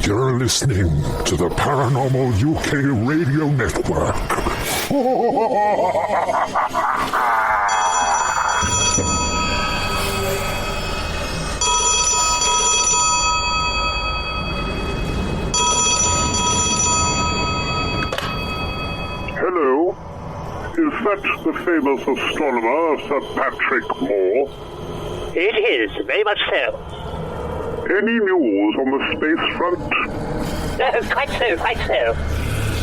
You're listening to the Paranormal UK Radio Network. Hello? Is that the famous astronomer, Sir Patrick Moore? It is, very much so. Any news on the space front? Quite so.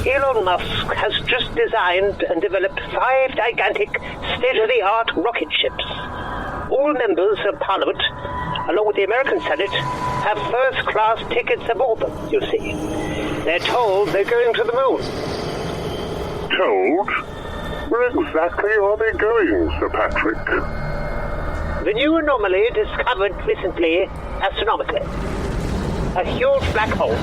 Elon Musk has just designed and developed 5 gigantic, state-of-the-art rocket ships. All members of Parliament, along with the American Senate, have first-class tickets aboard them, you see. They're told they're going to the moon. Told? Where exactly are they going, Sir Patrick? The new anomaly discovered recently astronomically. A huge black hole.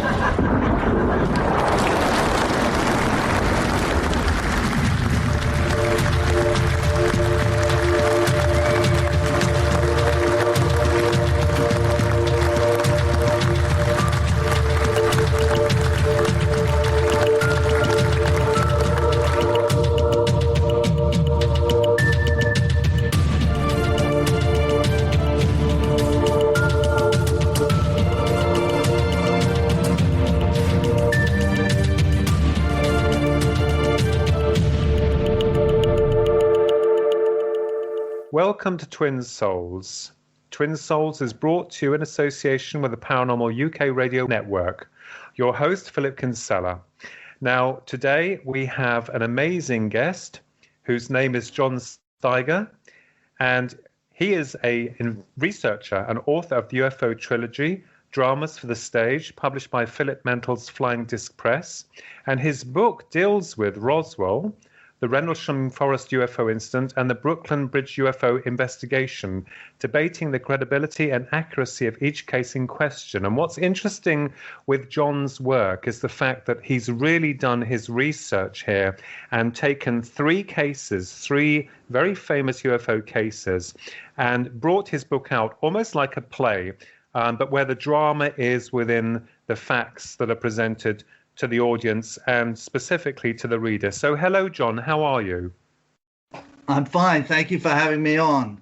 Welcome to Twin Souls. Twin Souls is brought to you in association with the Paranormal UK Radio Network. Your host, Philip Kinsella. Now, today we have an amazing guest whose name is John Steiger, and he is a researcher and author of the UFO Trilogy Dramas for the Stage, published by Philip Mental's Flying Disc Press. And his book deals with Roswell, the Rendlesham Forest UFO incident, and the Brooklyn Bridge UFO investigation, debating the credibility and accuracy of each case in question. And what's interesting with John's work is the fact that he's really done his research here and taken 3 cases, 3 very famous UFO cases, and brought his book out almost like a play, but where the drama is within the facts that are presented to the audience and specifically to the reader. So hello, John, how are you? I'm fine. Thank you for having me on.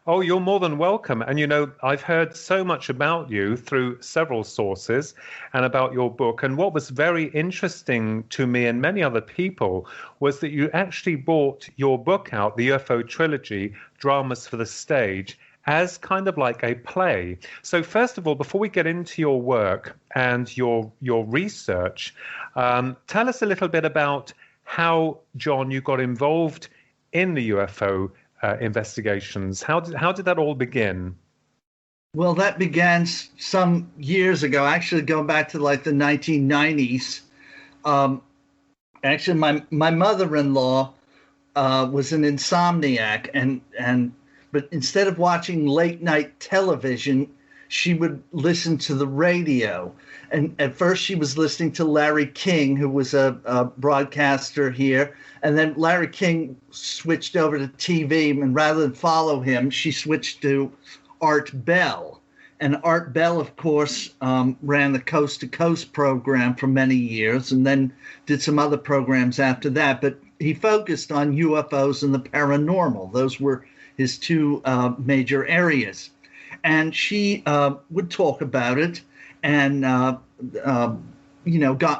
Oh, you're more than welcome. And you know, I've heard so much about you through several sources and about your book. And what was very interesting to me and many other people was that you actually brought your book out, the UFO Trilogy, Dramas for the Stage, as kind of like a play. So first of all, before we get into your work and your research, tell us a little bit about how, John, you got involved in the UFO investigations. How did that all begin? Well, that began some years ago, actually going back to like the 1990s. Actually, my mother-in-law was an insomniac, but instead of watching late night television, she would listen to the radio. And at first she was listening to Larry King, who was a broadcaster here. And then Larry King switched over to TV, and rather than follow him, she switched to Art Bell. And Art Bell, of course, ran the Coast to Coast program for many years and then did some other programs after that. But he focused on UFOs and the paranormal. Those were his 2 major areas. And she would talk about it and, got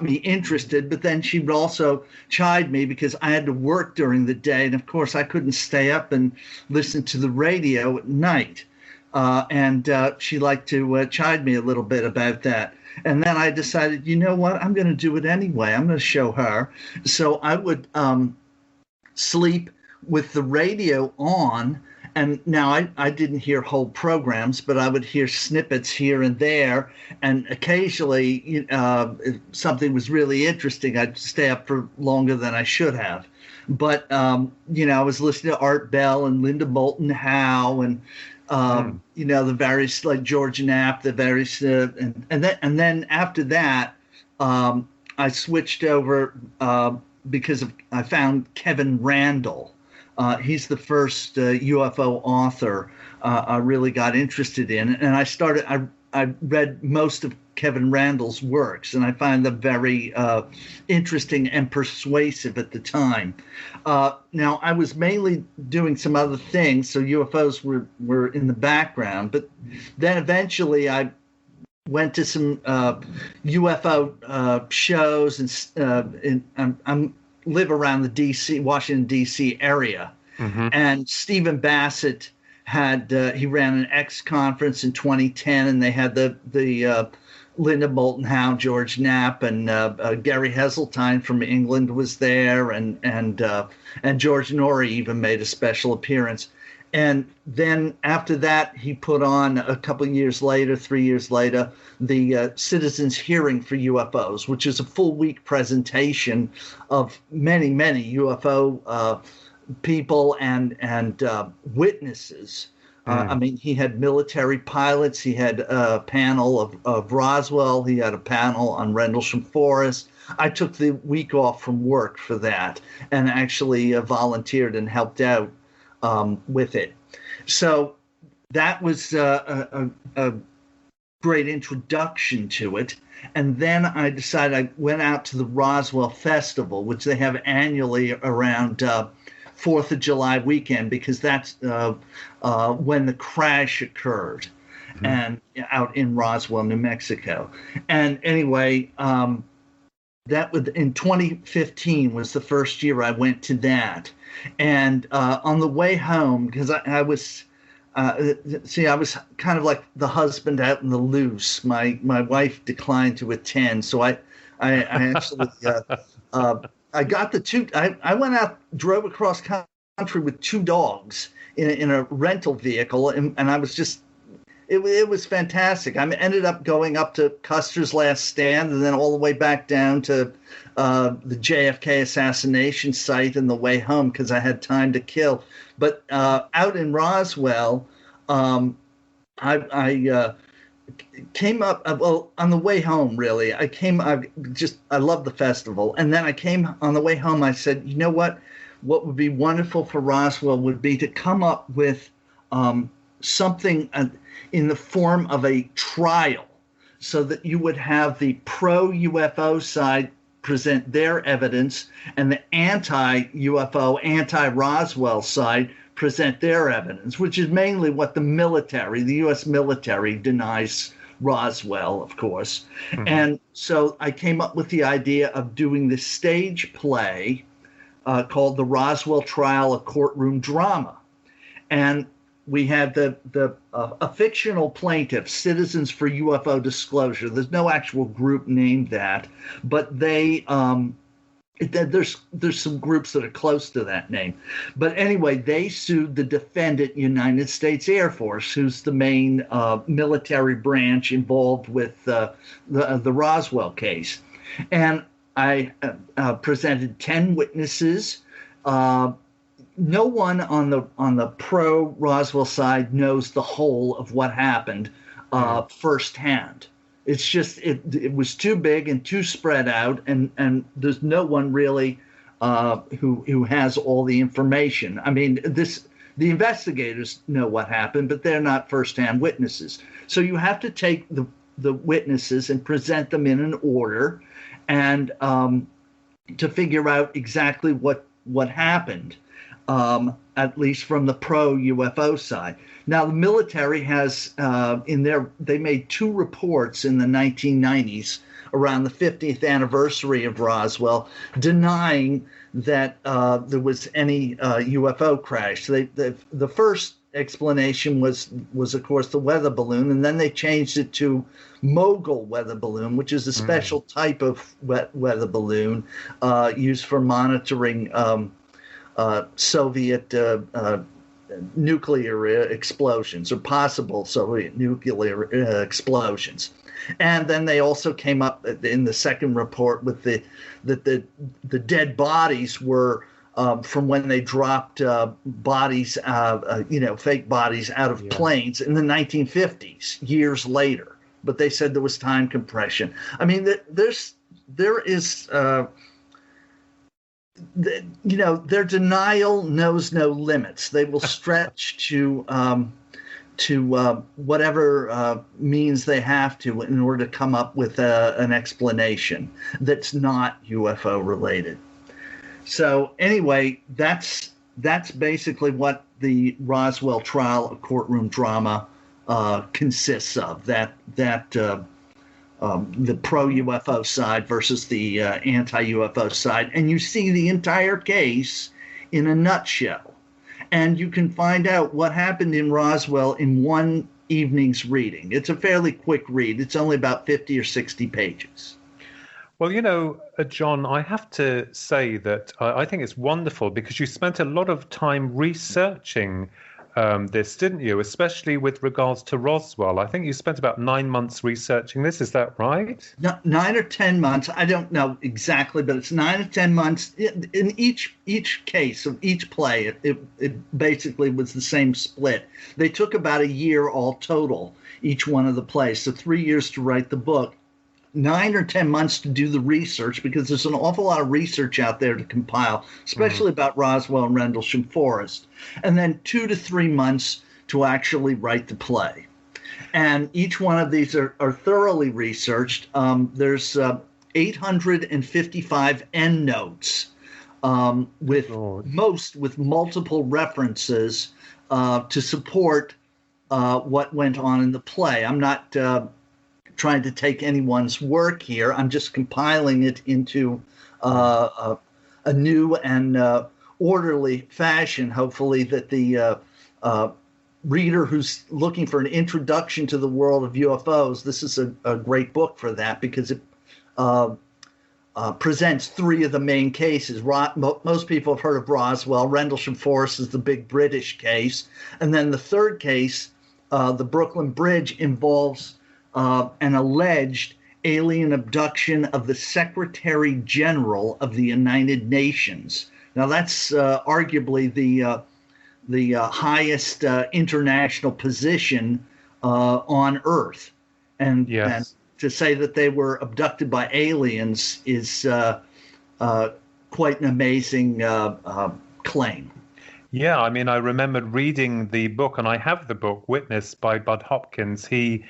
me interested. But then she would also chide me because I had to work during the day. And, of course, I couldn't stay up and listen to the radio at night. And she liked to chide me a little bit about that. And then I decided, you know what, I'm going to do it anyway. I'm going to show her. So I would sleep with the radio on, and now I didn't hear whole programs, but I would hear snippets here and there, and occasionally if something was really interesting, I'd stay up for longer than I should have. But I was listening to Art Bell and Linda Moulton Howe and the various, like George Knapp, the various and then after that I switched over because I found Kevin Randall. He's the first UFO author I really got interested in, and I read most of Kevin Randall's works, and I find them very interesting and persuasive at the time. Now, I was mainly doing some other things, so UFOs were in the background, but then eventually I went to some UFO shows, and I live around the Washington, D.C. area. Mm-hmm. And Stephen Bassett he ran an X conference in 2010, and they had the Linda Moulton Howe, George Knapp, and Gary Heseltine from England was there, and George Norrie even made a special appearance. And then after that, he put on a couple of years later, 3 years later, the Citizens Hearing for UFOs, which is a full week presentation of many, many UFO people and witnesses. I mean, he had military pilots. He had a panel of Roswell. He had a panel on Rendlesham Forest. I took the week off from work for that and actually volunteered and helped out with it. So that was a great introduction to it. And then I decided I went out to the Roswell Festival, which they have annually around 4th of July weekend, because that's when the crash occurred, mm-hmm. and out in Roswell, New Mexico. And anyway, that was in 2015 was the first year I went to that. And on the way home, because I was I was kind of like the husband out in the loose. My wife declined to attend, so I actually I got the two. I went out, drove across country with two dogs in a rental vehicle, and I was just. It was fantastic. I ended up going up to Custer's Last Stand and then all the way back down to the JFK assassination site on the way home because I had time to kill. But out in Roswell, I came up, well, on the way home, really. I love the festival. And then I came on the way home, I said, you know what? What would be wonderful for Roswell would be to come up with something in the form of a trial, so that you would have the pro-UFO side present their evidence and the anti-UFO, anti-Roswell side present their evidence, which is mainly what the U.S. military denies Roswell, of course. Mm-hmm. And so I came up with the idea of doing this stage play called The Roswell Trial, a courtroom drama. And we had a fictional plaintiff, Citizens for UFO Disclosure. There's no actual group named that, but there's some groups that are close to that name. But anyway, they sued the defendant, United States Air Force, who's the main military branch involved with the Roswell case. And I presented 10 witnesses. No one on the pro Roswell side knows the whole of what happened firsthand. It's just it was too big and too spread out, and there's no one really who has all the information. I mean, the investigators know what happened, but they're not firsthand witnesses. So you have to take the witnesses and present them in an order, and to figure out exactly what happened. At least from the pro-UFO side. Now, the military has they made 2 reports in the 1990s around the 50th anniversary of Roswell, denying that there was any UFO crash. The first explanation was of course the weather balloon, and then they changed it to mogul weather balloon, which is a special type of weather balloon used for monitoring Soviet nuclear explosions, or possible Soviet nuclear explosions. And then they also came up in the second report with the dead bodies were from when they dropped bodies, fake bodies out of planes in the 1950s, years later. But they said there was time compression. I mean, there is. Their denial knows no limits. They will stretch to whatever means they have to in order to come up with an explanation that's not UFO related. So anyway, that's basically what the Roswell Trial, a courtroom drama, consists of. The pro-UFO side versus the anti-UFO side, and you see the entire case in a nutshell. And you can find out what happened in Roswell in one evening's reading. It's a fairly quick read. It's only about 50 or 60 pages. Well, John, I have to say that I think it's wonderful because you spent a lot of time researching this, didn't you? Especially with regards to Roswell. I think you spent about 9 months researching this. Is that right? 9 or 10 months. I don't know exactly, but it's 9 or 10 months. In each case of each play, it basically was the same split. They took about a year all total, each one of the plays. So 3 years to write the book. 9 or 10 months to do the research, because there's an awful lot of research out there to compile, especially about Roswell and Rendlesham Forest. And then 2 to 3 months to actually write the play. And each one of these are thoroughly researched. There's 855 endnotes with multiple references to support what went on in the play. I'm not trying to take anyone's work here. I'm just compiling it into a new and orderly fashion, hopefully, that the reader who's looking for an introduction to the world of UFOs, this is a great book for that, because it presents 3 of the main cases. Most people have heard of Roswell. Rendlesham Forest is the big British case. And then the third case, the Brooklyn Bridge, involves an alleged alien abduction of the Secretary General of the United Nations. Now, that's arguably the highest international position on Earth, and to say that they were abducted by aliens is quite an amazing claim. Yeah, I mean, I remembered reading the book, and I have the book, Witness by Bud Hopkins. He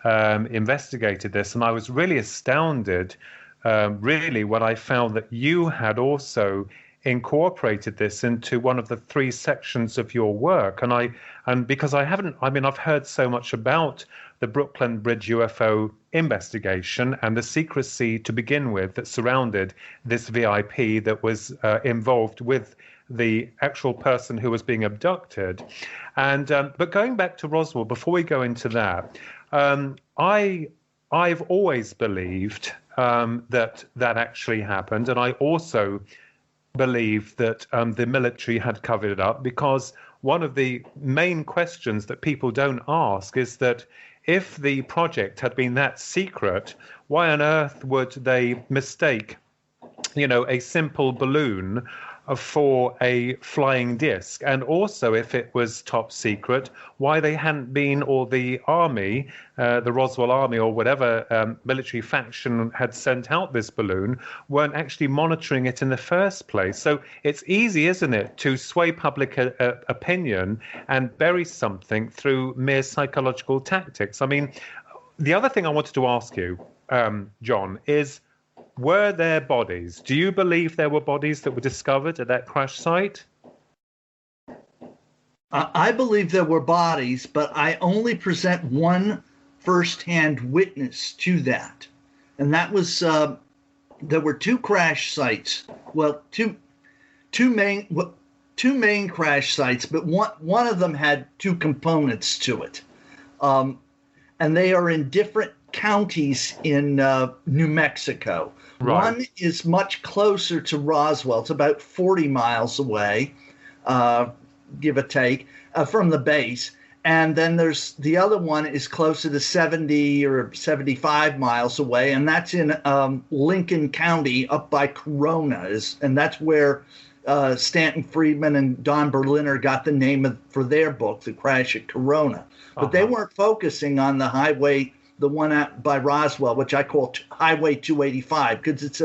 investigated this, and I was really astounded, really, when I found that you had also incorporated this into one of the 3 sections of your work. And because I've heard so much about the Brooklyn Bridge UFO investigation and the secrecy to begin with that surrounded this VIP that was involved with the actual person who was being abducted. And but going back to Roswell, before we go into that, I've always believed that actually happened, and I also believe that the military had covered it up, because one of the main questions that people don't ask is that if the project had been that secret, why on earth would they mistake, a simple balloon for a flying disc? And also, if it was top secret, why they hadn't been, or the army, the Roswell Army or whatever military faction had sent out this balloon, weren't actually monitoring it in the first place. So it's easy, isn't it, to sway public opinion and bury something through mere psychological tactics. I mean, the other thing I wanted to ask you, John, is, were there bodies? Do you believe there were bodies that were discovered at that crash site? I believe there were bodies, but I only present one firsthand witness to that. And that was, there were 2 crash sites. Well, two main crash sites, but one of them had 2 components to it. And they are in different counties in New Mexico. Right. One is much closer to Roswell. It's about 40 miles away, give or take, from the base. And then there's the other one is closer to 70 or 75 miles away, and that's in Lincoln County up by Corona. And that's where Stanton Friedman and Don Berliner got the name for their book, The Crash at Corona. But they weren't focusing on the highway, the one out by Roswell, which I call Highway 285, because it's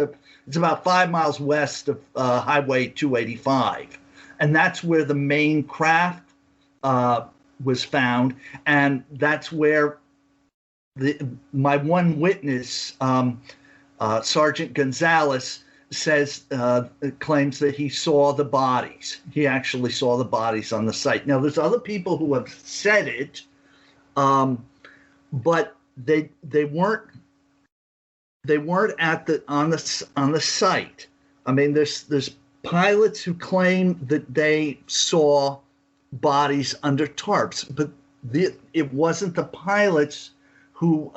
about 5 miles west of Highway 285, and that's where the main craft was found, and that's where my one witness, Sergeant Gonzalez, claims that he saw the bodies. He actually saw the bodies on the site. Now, there's other people who have said it, but they weren't on the site. I mean, there's pilots who claim that they saw bodies under tarps, but it wasn't the pilots who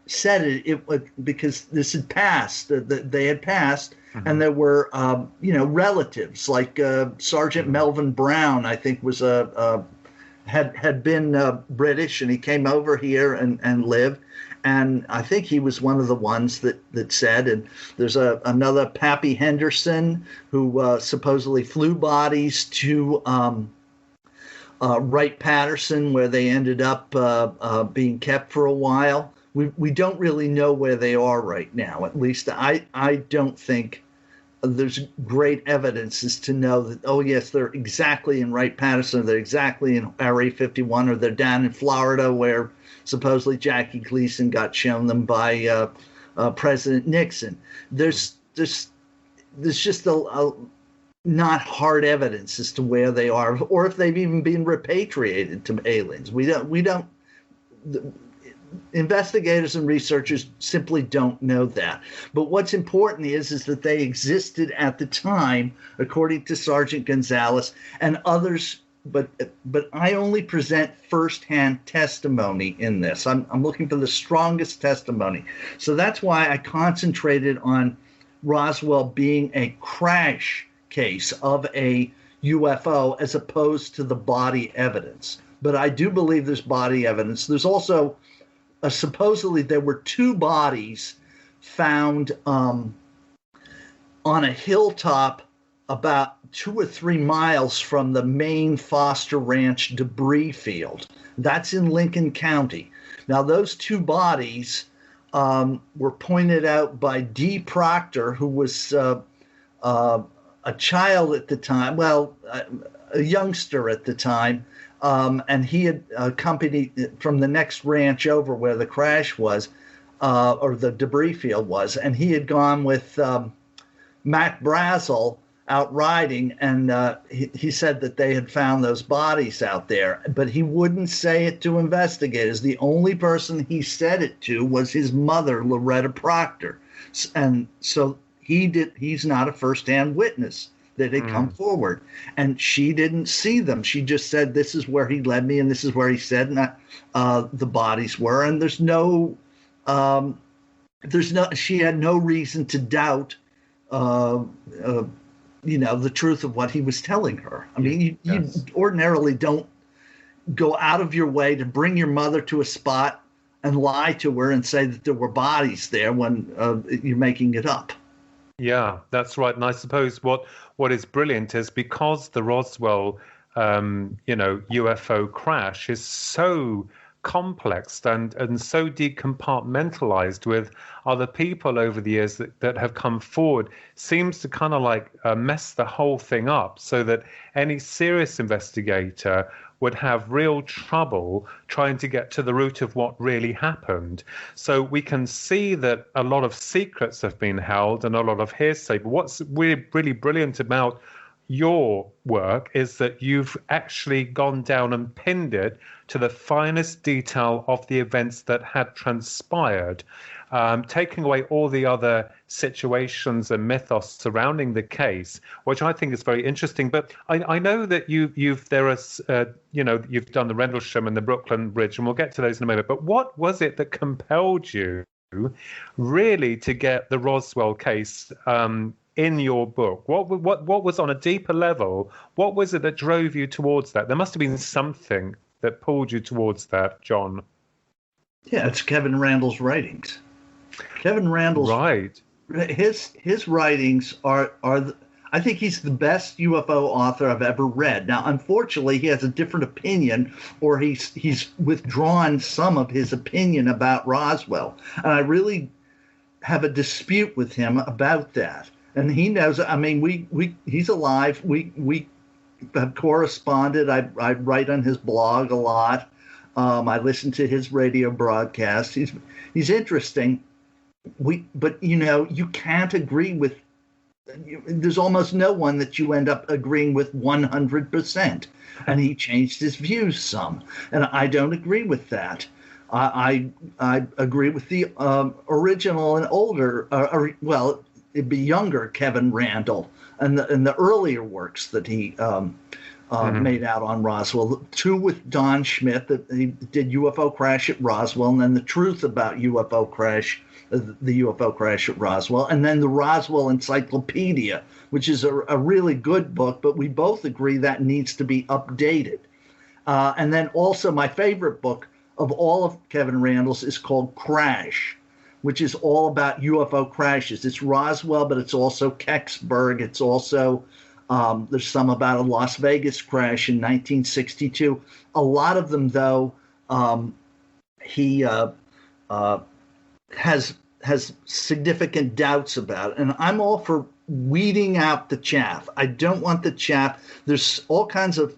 said it was because this had passed. They had passed, mm-hmm. and there were relatives like Sergeant mm-hmm. Melvin Brown. I think was had been British, and he came over here and lived. And I think he was one of the ones that said. And there's another Pappy Henderson who supposedly flew bodies to Wright-Patterson, where they ended up being kept for a while. We don't really know where they are right now. At least I don't think there's great evidence as to know that, oh, yes, they're exactly in Wright-Patterson, or they're exactly in Area 51, or they're down in Florida where supposedly Jackie Gleason got shown them by President Nixon. There's just a not hard evidence as to where they are, or if they've even been repatriated to aliens. We don't. Investigators and researchers simply don't know that. But what's important is that they existed at the time, according to Sergeant Gonzalez and others. But I only present firsthand testimony in this. I'm looking for the strongest testimony. So that's why I concentrated on Roswell being a crash case of a UFO as opposed to the body evidence. But I do believe there's body evidence. There's also supposedly there were two bodies found on a hilltop about 2 or 3 miles from the main Foster Ranch debris field. That's in Lincoln County. Now, those two bodies were pointed out by D. Proctor, who was a child at the time, a youngster at the time, and he had accompanied from the next ranch over where the crash was, or the debris field was, and he had gone with Mac Brazel out riding, and he said that they had found those bodies out there, but he wouldn't say it to investigators. The only person he said it to was his mother, Loretta Proctor, and so he's not a first-hand witness that had come forward, and she didn't see them. She just said, this is where he led me, and this is where he said the bodies were, and she had no reason to doubt the truth of what he was telling her. I mean, you ordinarily don't go out of your way to bring your mother to a spot and lie to her and say that there were bodies there when you're making it up. Yeah, that's right. And I suppose what is brilliant is because the Roswell, UFO crash is so complex and so decompartmentalized with other people over the years that have come forward, seems to kind of like mess the whole thing up, so that any serious investigator would have real trouble trying to get to the root of what really happened. So we can see that a lot of secrets have been held and a lot of hearsay. But what's really brilliant about your work is that you've actually gone down and pinned it to the finest detail of the events that had transpired, taking away all the other situations and mythos surrounding the case, which I think is very interesting. But I know that you've done the Rendlesham and the Brooklyn Bridge, and we'll get to those in a moment. But what was it that compelled you really to get the Roswell case in your book? What was on a deeper level? What was it that drove you towards that? There must have been something that pulled you towards that, John. Yeah, it's Kevin Randall's writings. Kevin Randall's his writings are I think he's the best UFO author I've ever read. Now, unfortunately, he has a different opinion, or he's withdrawn some of his opinion about Roswell, and I really have a dispute with him about that. And he knows. I mean, he's alive. We have corresponded. I write on his blog a lot. I listen to his radio broadcast. He's interesting. But you can't agree with. There's almost no one that you end up agreeing with 100%. And he changed his views some, and I don't agree with that. I agree with the original and older, well, it'd be younger Kevin Randall and the earlier works that he made out on Roswell. Two with Don Schmidt that he did UFO Crash at Roswell, and then The Truth About UFO Crash, the UFO Crash at Roswell, and then the Roswell Encyclopedia, which is a really good book, but we both agree that needs to be updated. And then also my favorite book of all of Kevin Randall's is called Crash, which is all about UFO crashes. It's Roswell, but it's also Kecksburg. It's also, there's some about a Las Vegas crash in 1962. A lot of them, though, he has significant doubts about it. And I'm all for weeding out the chaff. I don't want the chaff. There's all kinds of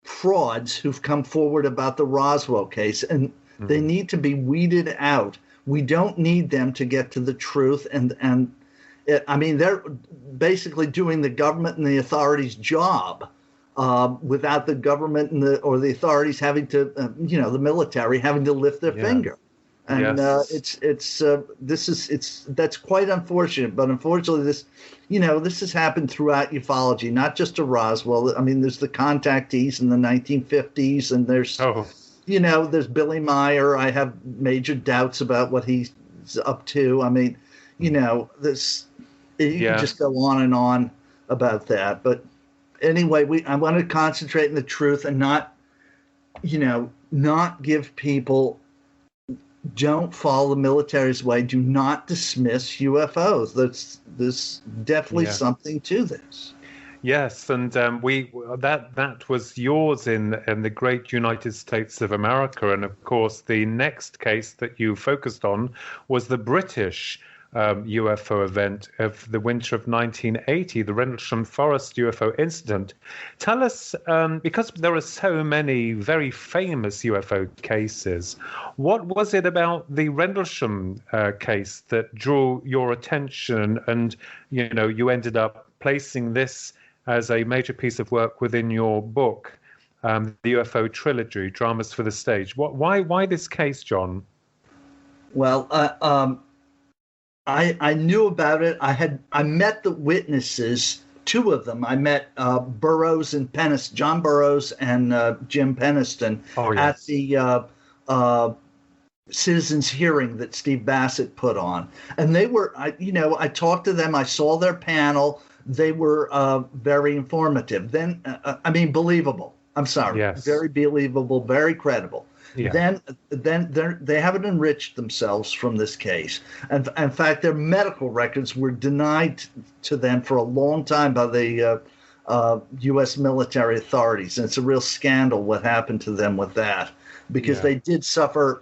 frauds who've come forward about the Roswell case, and they need to be weeded out. We don't need them to get to the truth. I mean, they're basically doing the government and the authorities' job without the government and the authorities having to, the military having to lift their finger. And that's quite unfortunate. But unfortunately, this has happened throughout ufology, not just to Roswell. I mean, there's the contactees in the 1950s, and there's there's Billy Meyer. I have major doubts about what he's up to. I mean, you can just go on and on about that. But anyway, I want to concentrate on the truth and not give people. Don't follow the military's way. Do not dismiss UFOs. There's definitely something to this. Yes, and that was yours in the great United States of America, and of course the next case that you focused on was the British UFO event of the winter of 1980, the Rendlesham Forest UFO incident. Tell us, because there are so many very famous UFO cases, what was it about the Rendlesham case that drew your attention, and you ended up placing this as a major piece of work within your book, the UFO Trilogy Dramas for the Stage? Why this case, John? Well, I knew about it. I met the witnesses, two of them. I met Burroughs and John Burroughs and Jim Peniston at the citizens hearing that Steve Bassett put on. And they were, I talked to them. I saw their panel. They were very informative. Then, believable. I'm sorry. Yes. Very believable, very credible. Yeah. Then they haven't enriched themselves from this case. And in fact, their medical records were denied to them for a long time by the U.S. military authorities. And it's a real scandal what happened to them with that, because they did suffer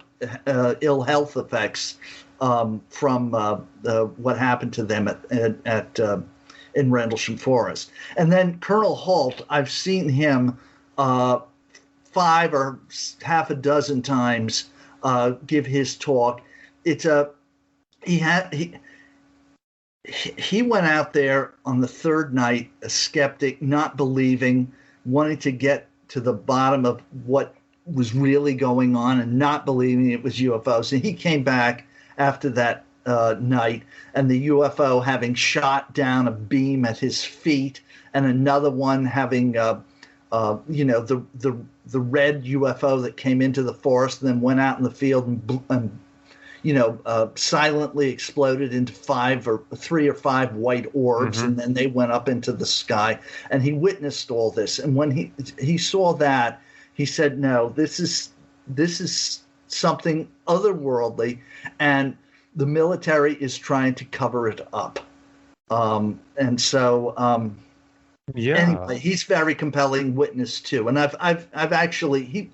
ill health effects from what happened to them in Rendlesham Forest. And then Colonel Holt, I've seen him 5 or half a dozen times give his talk. He went out there on the third night, a skeptic, not believing, wanting to get to the bottom of what was really going on and not believing it was UFOs. And he came back after that night, and the UFO having shot down a beam at his feet, and another one having the red UFO that came into the forest and then went out in the field and silently exploded into 3 or 5 white orbs, and then they went up into the sky. And he witnessed all this. And when he saw that, he said, "No, this is something otherworldly, and the military is trying to cover it up." Anyway, he's very compelling witness too, and I've actually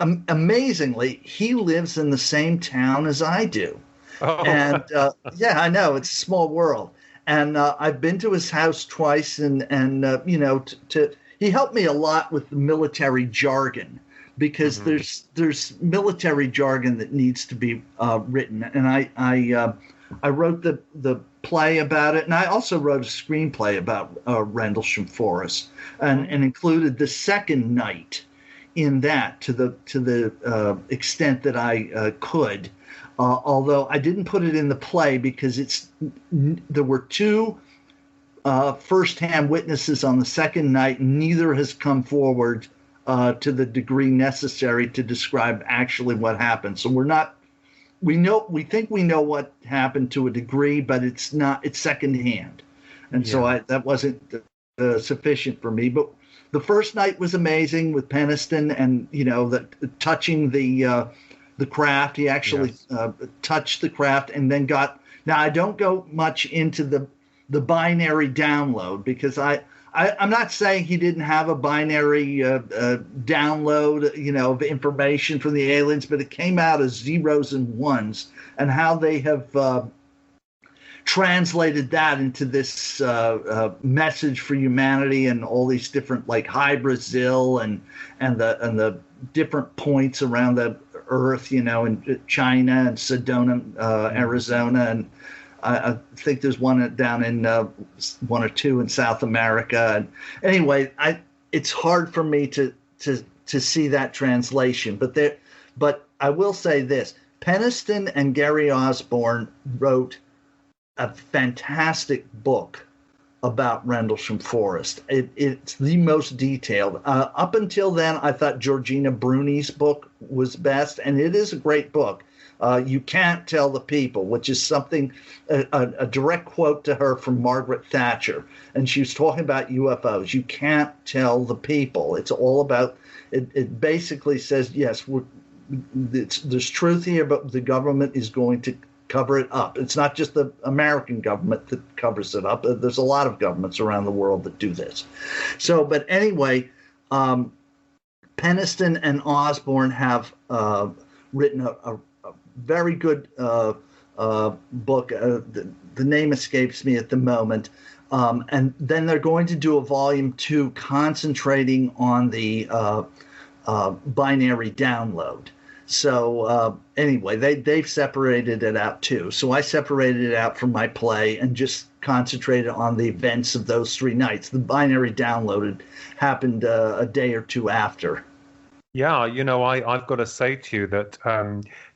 amazingly he lives in the same town as I do, and I know it's a small world, and I've been to his house twice, and he helped me a lot with the military jargon, because there's military jargon that needs to be written, and I wrote the play about it, and I also wrote a screenplay about Rendlesham Forest, and included the second night in that to the extent that I could. Although I didn't put it in the play because there were two first-hand witnesses on the second night, and neither has come forward to the degree necessary to describe actually what happened. So we think we know what happened to a degree, but it's secondhand, and so that wasn't sufficient for me. But the first night was amazing with Peniston, and touching the craft. He actually touched the craft, and then got. Now I don't go much into the binary download, because I'm not saying he didn't have a binary download, of information from the aliens, but it came out as zeros and ones, and how they have translated that into this message for humanity, and all these different, like High Brazil and the different points around the Earth, in China and Sedona, Arizona, and I think there's one down in one or two in South America. And anyway, it's hard for me to see that translation. But I will say this: Peniston and Gary Osborne wrote a fantastic book about Rendlesham Forest. It's the most detailed. Up until then, I thought Georgina Bruni's book was best, and it is a great book. You Can't Tell the People, which is something, a direct quote to her from Margaret Thatcher. And she was talking about UFOs. You can't tell the people. It's all about, it basically says, yes, there's truth here, but the government is going to cover it up. It's not just the American government that covers it up. There's a lot of governments around the world that do this. So, but anyway, Peniston and Osborne have written a very good book. The name escapes me at the moment. And then they're going to do a volume 2 concentrating on the binary download. So anyway, they've separated it out too. So I separated it out from my play and just concentrated on the events of those 3 nights. The binary download happened a day or two after. Yeah, I've got to say to you that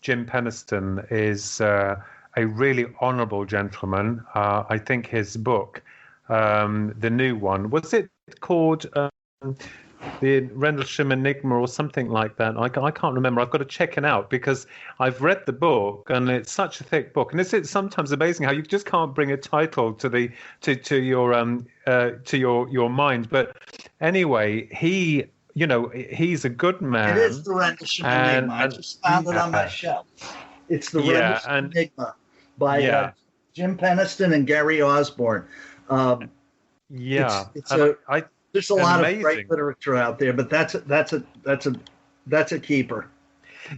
Jim Peniston is a really honourable gentleman. I think his book, the new one, was it called The Rendlesham Enigma or something like that? I can't remember. I've got to check it out, because I've read the book and it's such a thick book. And it's sometimes amazing how you just can't bring a title to your mind. But anyway, he's a good man. It is the Rendlesham Enigma. I just found it on my shelf. It's the Rendlesham Enigma by Jim Peniston and Gary Osborne. There's a lot of great literature out there, but that's a keeper.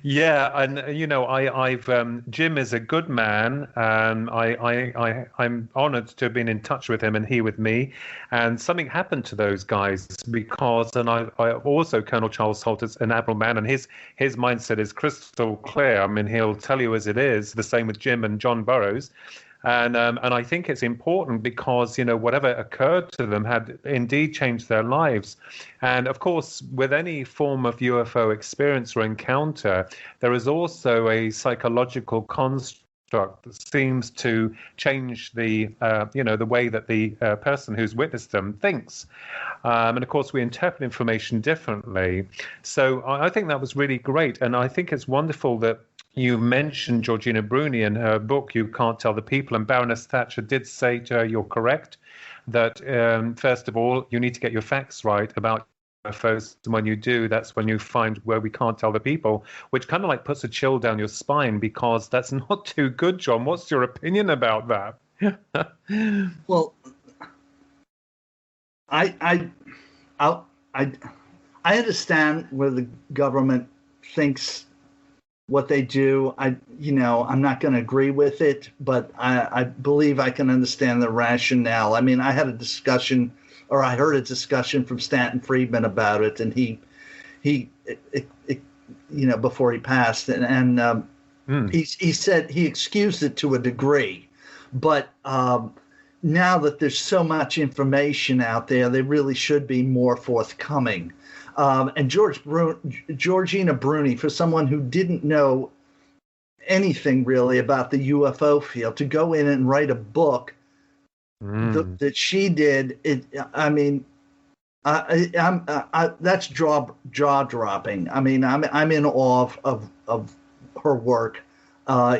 Yeah, and I've Jim is a good man, and I'm honoured to have been in touch with him and he with me. And something happened to those guys because, and I also, Colonel Charles Holt is an admiral man, and his mindset is crystal clear. I mean, he'll tell you as it is. The same with Jim and John Burroughs. And I think it's important because, whatever occurred to them had indeed changed their lives. And of course, with any form of UFO experience or encounter, there is also a psychological construct that seems to change the way that the person who's witnessed them thinks. And of course, we interpret information differently. So I think that was really great. And I think it's wonderful that you mentioned Georgina Bruni in her book, You Can't Tell the People, and Baroness Thatcher did say to her, you're correct, that first of all, you need to get your facts right about UFOs. And when you do, that's when you find where we can't tell the people, which kind of like puts a chill down your spine, because that's not too good, John. What's your opinion about that? Well, I understand where the government thinks what they do. I'm not going to agree with it, but I believe I can understand the rationale. I mean, I had a discussion or I heard a discussion from Stanton Friedman about it, and he before he passed, and he said he excused it to a degree, but now that there's so much information out there, they really should be more forthcoming. And Georgina Bruni, for someone who didn't know anything really about the UFO field, to go in and write a book that she did, that's jaw dropping. I mean, I'm in awe of her work,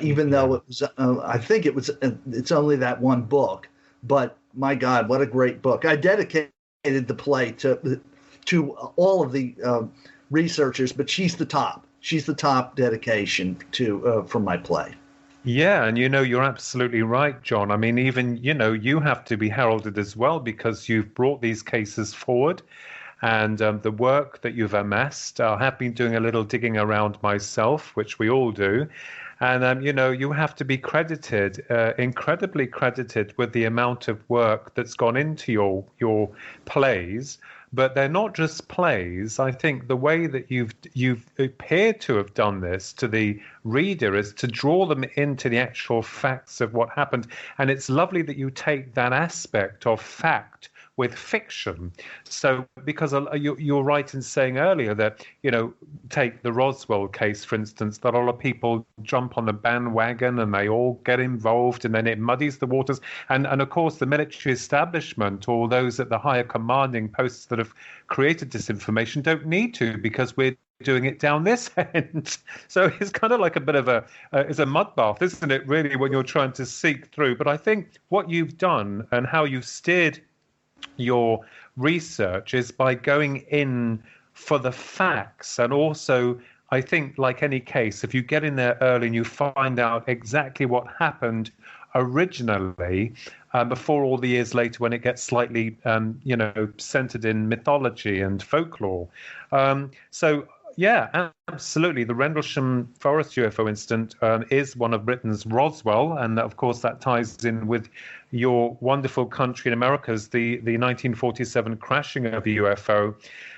even though it was I think it's only that one book, but my God, what a great book! I dedicated the play to all of the researchers, but she's the top. She's the top dedication for my play. Yeah, and you're absolutely right, John. I mean, even, you have to be heralded as well, because you've brought these cases forward, and the work that you've amassed. I have been doing a little digging around myself, which we all do. And, you have to be credited, incredibly credited with the amount of work that's gone into your plays. But they're not just plays. I think the way that you've appeared to have done this to the reader is to draw them into the actual facts of what happened. And it's lovely that you take that aspect of fact with fiction. So, because you're right in saying earlier that, take the Roswell case, for instance, that a lot of people jump on the bandwagon and they all get involved, and then it muddies the waters. And of course, the military establishment, or those at the higher commanding posts that have created disinformation, don't need to, because we're doing it down this end. So it's kind of like a bit of it's a mud bath, isn't it, really, when you're trying to seek through. But I think what you've done and how you've steered your research is by going in for the facts. And also, I think, like any case, if you get in there early and you find out exactly what happened originally, before all the years later when it gets slightly centered in mythology and folklore. So yeah, absolutely. The Rendlesham Forest UFO incident is one of Britain's Roswell, and of course that ties in with your wonderful country in America's the 1947 crashing of a UFO.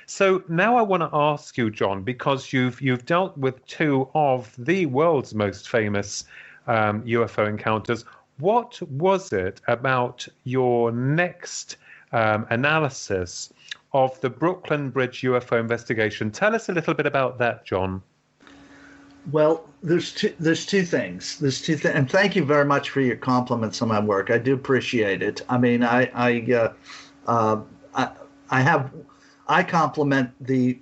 So now I want to ask you, John, because you've dealt with two of the world's most famous UFO encounters. What was it about your next analysis of the Brooklyn Bridge UFO investigation? Tell us a little bit about that, John. Well, there's two things. And thank you very much for your compliments on my work. I do appreciate it. I mean, I compliment the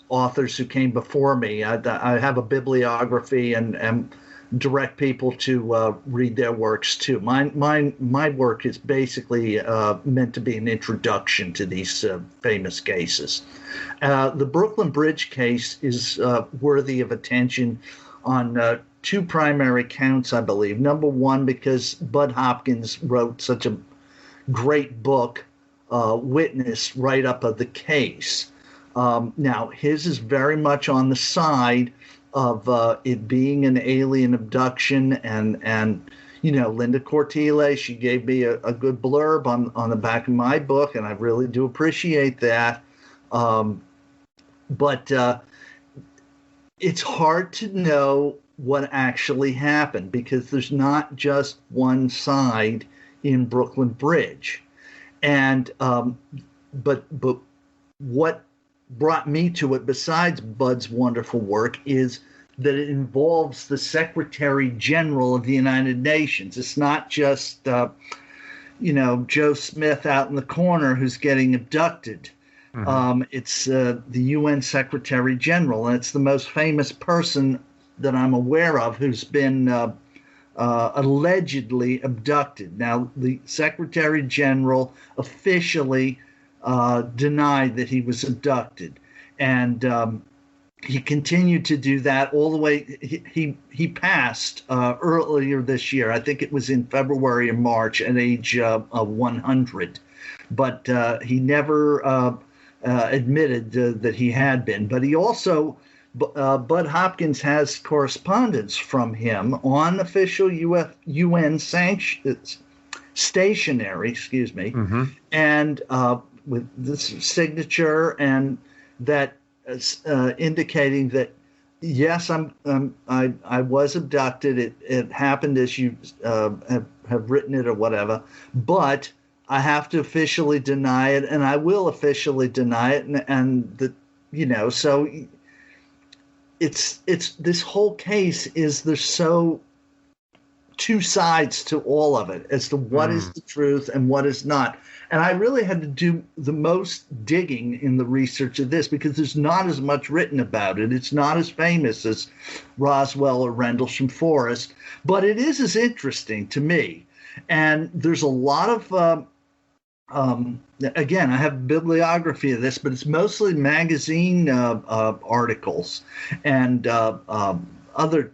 authors who came before me. I have a bibliography and direct people to read their works too. My work is basically meant to be an introduction to these famous cases. The Brooklyn Bridge case is worthy of attention on two primary counts, I believe. Number one, because Bud Hopkins wrote such a great book, Witness, right up of the case. Now, his is very much on the side of it being an alien abduction, and Linda Cortile, she gave me a good blurb on the back of my book, and I really do appreciate that. But it's hard to know what actually happened, because there's not just one side in Brooklyn Bridge. And but what brought me to it, besides Bud's wonderful work, is that it involves the Secretary General of the United Nations. It's not just Joe Smith out in the corner who's getting abducted. Mm-hmm. It's the UN Secretary General, and it's the most famous person that I'm aware of who's been allegedly abducted. Now, the Secretary General officially denied that he was abducted, and he continued to do that all the way. He passed earlier this year. I think it was in February or March, at age 100, but he never admitted that he had been. But he also, Bud Hopkins has correspondence from him on official UN sanctions stationary, excuse me, Mm-hmm. and with this signature, and that indicating that yes, I was abducted. It happened as you have written it or whatever, but I have to officially deny it, and I will officially deny it, and so it's this whole case is there's so two sides to all of it as to what is the truth and what is not. And I really had to do the most digging in the research of this because there's not as much written about it. It's not as famous as Roswell or Rendlesham Forest, but it is as interesting to me. And there's a lot of, again, I have bibliography of this, but it's mostly magazine articles and other,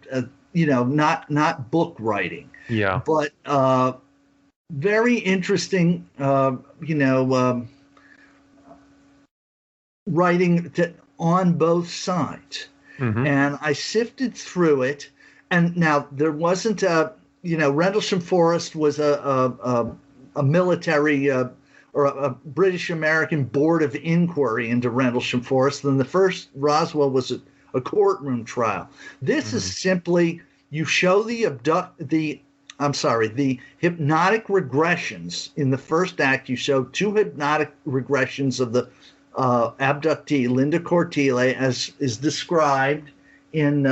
not book writing. Yeah. But very interesting, writing on both sides. Mm-hmm. And I sifted through it. And now there wasn't Rendlesham Forest was a military or a British American board of inquiry into Rendlesham Forest. Then the first Roswell was a courtroom trial. This is simply you show the hypnotic regressions. In the first act, you show two hypnotic regressions of the abductee, Linda Cortile, as is described in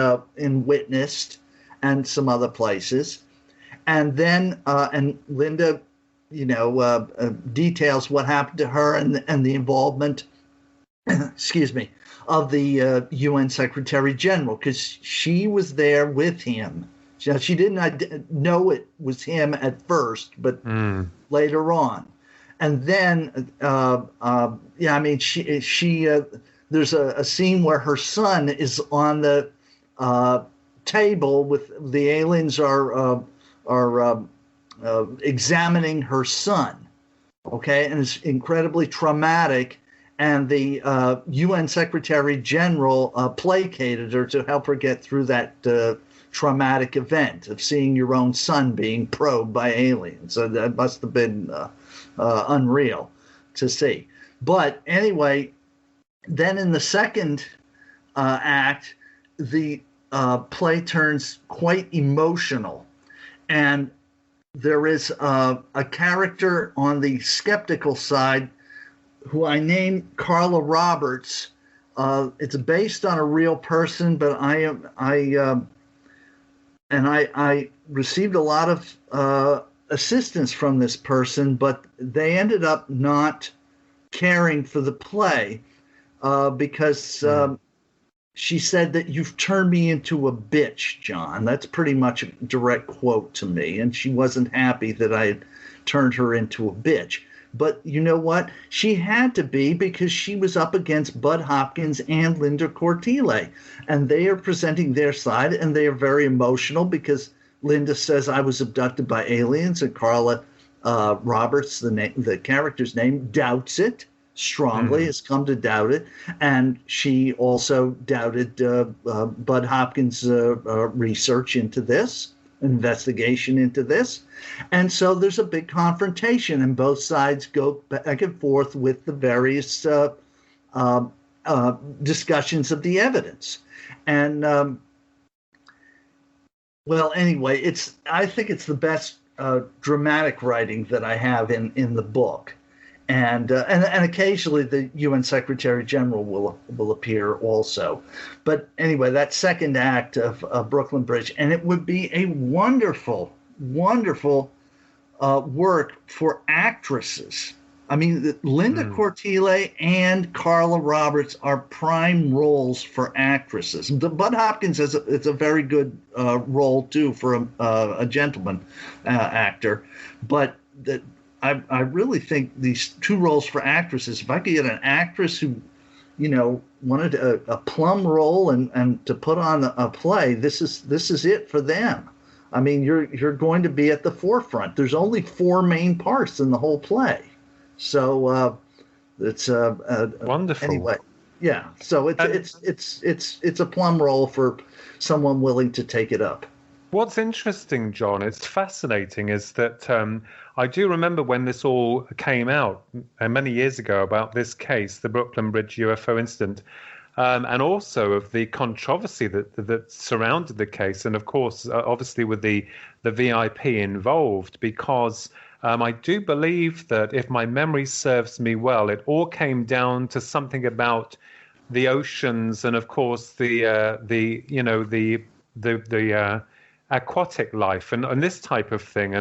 Witnessed and some other places. And then, and Linda, details what happened to her and the involvement, excuse me, of the UN Secretary General, because she was there with him. She didn't know it was him at first, but later on. And then, she there's a scene where her son is on the table with the aliens are examining her son, okay, and it's incredibly traumatic. And the UN Secretary General placated her to help her get through that traumatic event of seeing your own son being probed by aliens. So that must have been unreal to see. But anyway, then in the second act, the play turns quite emotional. And there is a character on the skeptical side who I named Carla Roberts. It's based on a real person, but I received a lot of assistance from this person, but they ended up not caring for the play because she said that you've turned me into a bitch, John. That's pretty much a direct quote to me, and she wasn't happy that I had turned her into a bitch. But you know what? She had to be, because she was up against Bud Hopkins and Linda Cortile. And they are presenting their side, and they are very emotional because Linda says, I was abducted by aliens, and Carla Roberts, the character's name, doubts it strongly, has come to doubt it. And she also doubted Bud Hopkins' research into this, investigation into this. And so there's a big confrontation, and both sides go back and forth with the various discussions of the evidence. And anyway, I think it's the best dramatic writing that I have in the book. And occasionally the UN Secretary General will appear also. But anyway, that second act of Brooklyn Bridge, and it would be a wonderful, wonderful work for actresses. I mean, Linda Cortile and Carla Roberts are prime roles for actresses. Bud Hopkins it's a very good role too for a gentleman actor, but I really think these two roles for actresses, if I could get an actress who, wanted a plum role and to put on a play, this is it for them. I mean, you're going to be at the forefront. There's only 4 main parts in the whole play. So it's wonderful. Anyway, yeah. So it's a plum role for someone willing to take it up. What's interesting, John, it's fascinating, is that I do remember when this all came out many years ago about this case, the Brooklyn Bridge UFO incident, and also of the controversy that surrounded the case, and of course, obviously with the VIP involved, because I do believe that, if my memory serves me well, it all came down to something about the oceans and, of course, the aquatic life and this type of thing,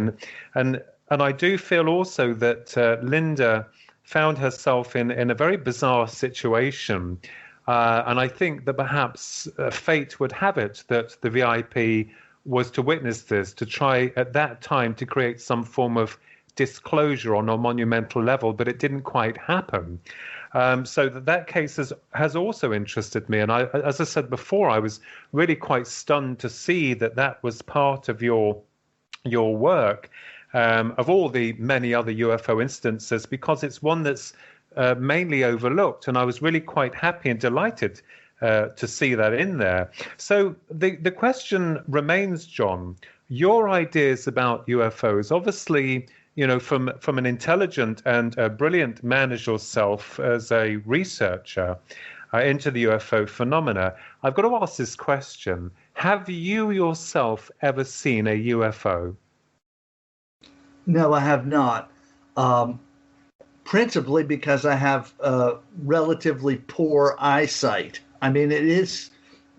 and I do feel also that Linda found herself in a very bizarre situation, and I think that perhaps fate would have it that the VIP was to witness this, to try at that time to create some form of disclosure on a monumental level, but it didn't quite happen. So that case has also interested me. And I, as I said before, I was really quite stunned to see that was part of your work, of all the many other UFO instances, because it's one that's mainly overlooked. And I was really quite happy and delighted to see that in there. So the question remains, John, your ideas about UFOs, obviously, from an intelligent and brilliant man as yourself, as a researcher into the UFO phenomena, I've got to ask this question. Have you yourself ever seen a UFO? No, I have not. Principally because I have relatively poor eyesight. I mean, it is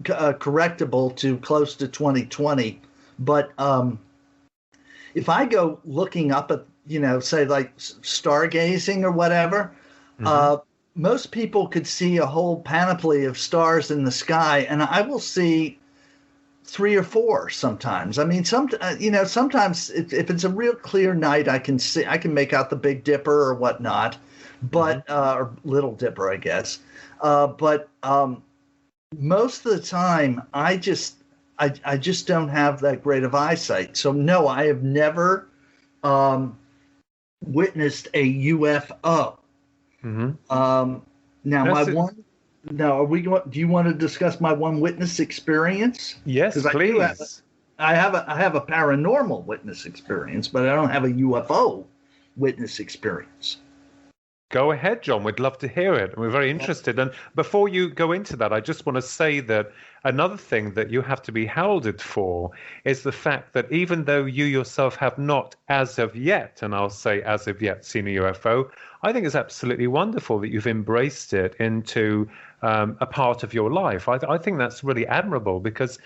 correctable to close to 20/20, but if I go looking up at, say like stargazing or whatever, most people could see a whole panoply of stars in the sky, and I will see 3 or 4 sometimes. I mean, sometimes if it's a real clear night, I can make out the Big Dipper or whatnot, but or Little Dipper, I guess. But most of the time, I just don't have that great of eyesight. So no, I have never witnessed a UFO. Now, do you want to discuss my one witness experience? Yes, please. I have a paranormal witness experience, but I don't have a UFO witness experience. Go ahead, John. We'd love to hear it. We're very interested. And before you go into that, I just want to say that another thing that you have to be heralded for is the fact that even though you yourself have not as of yet, and I'll say as of yet, seen a UFO, I think it's absolutely wonderful that you've embraced it into a part of your life. I think that's really admirable because,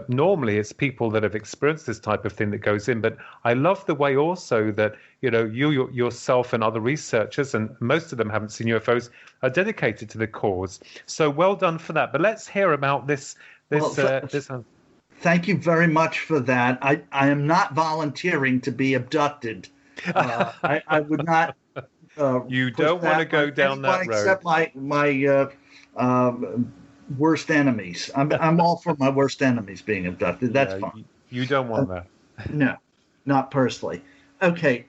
normally it's people that have experienced this type of thing that goes in. But I love the way also that, you yourself and other researchers, and most of them haven't seen UFOs, are dedicated to the cause. So well done for that. But let's hear about this. Thank you very much for that. I am not volunteering to be abducted. I would not. You don't want to go down that road. Except my worst enemies. I'm all for my worst enemies being abducted. That's fine. You don't want that. No, not personally. Okay.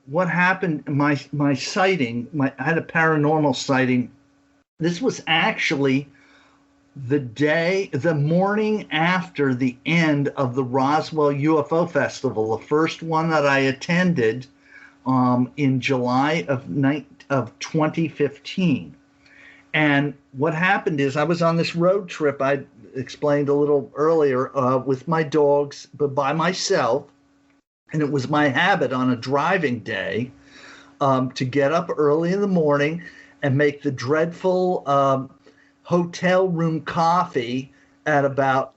What happened? My sighting. I had a paranormal sighting. This was actually the morning after the end of the Roswell UFO Festival, the first one that I attended. In July of 2015. And what happened is I was on this road trip I explained a little earlier with my dogs, but by myself. And it was my habit on a driving day to get up early in the morning and make the dreadful hotel room coffee at about